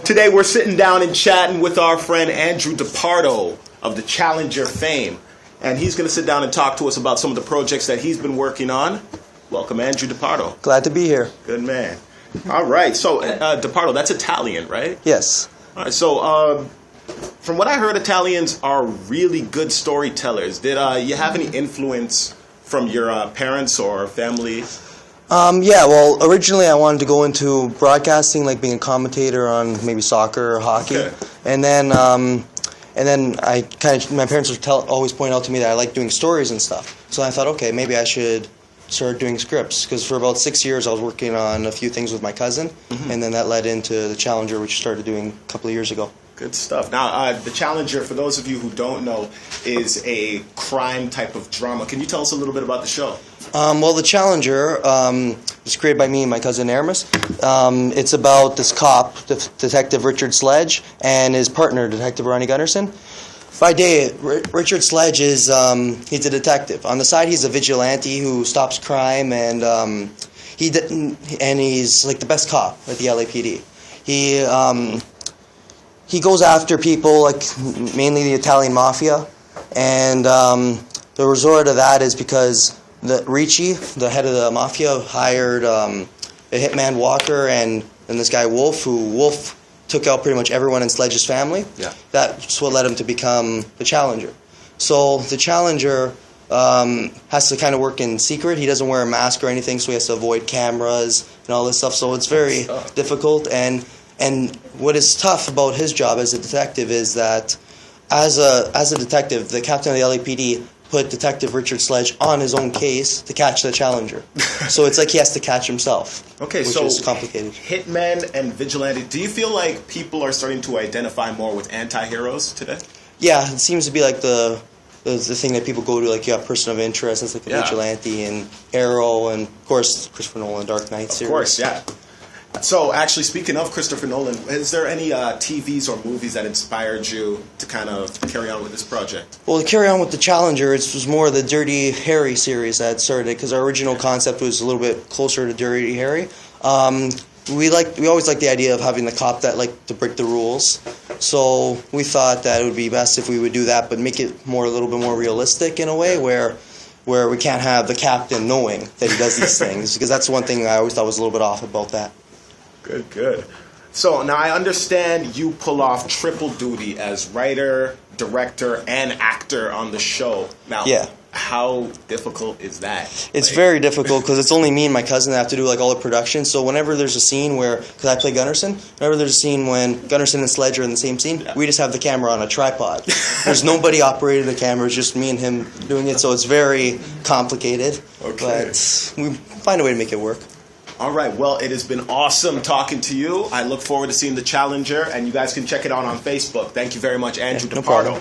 Today we're sitting down and chatting with our friend Andrew Pardo of the Challenger fame. And he's going to sit down and talk to us about some of the projects that he's been working on. Welcome, Andrew Pardo. Glad to be here. Good man. All right, so Pardo, that's Italian, right? Yes. All right, so from what I heard, Italians are really good storytellers. Did you have any influence from your parents or family? Yeah, well, originally I wanted to go into broadcasting, like being a commentator on maybe soccer or hockey. Okay. And then I my parents would always point out to me that I like doing stories and stuff. So I thought, okay, maybe I should start doing scripts. Because for about 6 years I was working on a few things with my cousin, and then that led into the Challenger, which I started doing a couple of years ago. Good stuff. Now, the Challenger, for those of you who don't know, is a crime type of drama. Can you tell us a little bit about the show? Well, the Challenger was created by me and my cousin Aramis. It's about this cop, Detective Richard Sledge, and his partner, Detective Ronnie Gunnarsson. By day, Richard Sledge is he's a detective. On the side, he's a vigilante who stops crime, and he's like the best cop at the LAPD. He goes after people like mainly the Italian mafia, and the result of that is because Ricci, the head of the mafia, hired a hitman Walker and this guy Wolf took out pretty much everyone in Sledge's family. Yeah. That's what led him to become the Challenger. So the Challenger has to kind of work in secret. He doesn't wear a mask or anything, so he has to avoid cameras and all this stuff. So it's very difficult. And what is tough about his job as a detective is that as a detective, the captain of the LAPD put Detective Richard Sledge on his own case to catch the Challenger. So it's like he has to catch himself. Okay, which is complicated. Hitmen and vigilante. Do you feel like people are starting to identify more with anti-heroes today? Yeah, it seems to be like the thing that people go to, like you have Person of Interest, it's like the vigilante and Arrow, and of course Christopher Nolan Dark Knight series. Of course, yeah. So, actually, speaking of Christopher Nolan, is there any TVs or movies that inspired you to kind of carry on with this project? Well, to carry on with the Challenger, it was more the Dirty Harry series that started, because our original concept was a little bit closer to Dirty Harry. We always liked the idea of having the cop that liked to break the rules. So we thought that it would be best if we would do that, but make it a little bit more realistic in a way where we can't have the captain knowing that he does these things, because that's one thing I always thought was a little bit off about that. Good. So now I understand you pull off triple duty as writer, director, and actor on the show. Now, how difficult is that? It's very difficult because it's only me and my cousin that have to do like all the production. So whenever there's a scene because I play Gunnarsson, whenever there's a scene when Gunnarsson and Sledge are in the same scene, we just have the camera on a tripod. There's nobody operating the camera, it's just me and him doing it. So it's very complicated, but we find a way to make it work. All right, well, it has been awesome talking to you. I look forward to seeing The Challenger, and you guys can check it out on Facebook. Thank you very much, Andrew Pardo.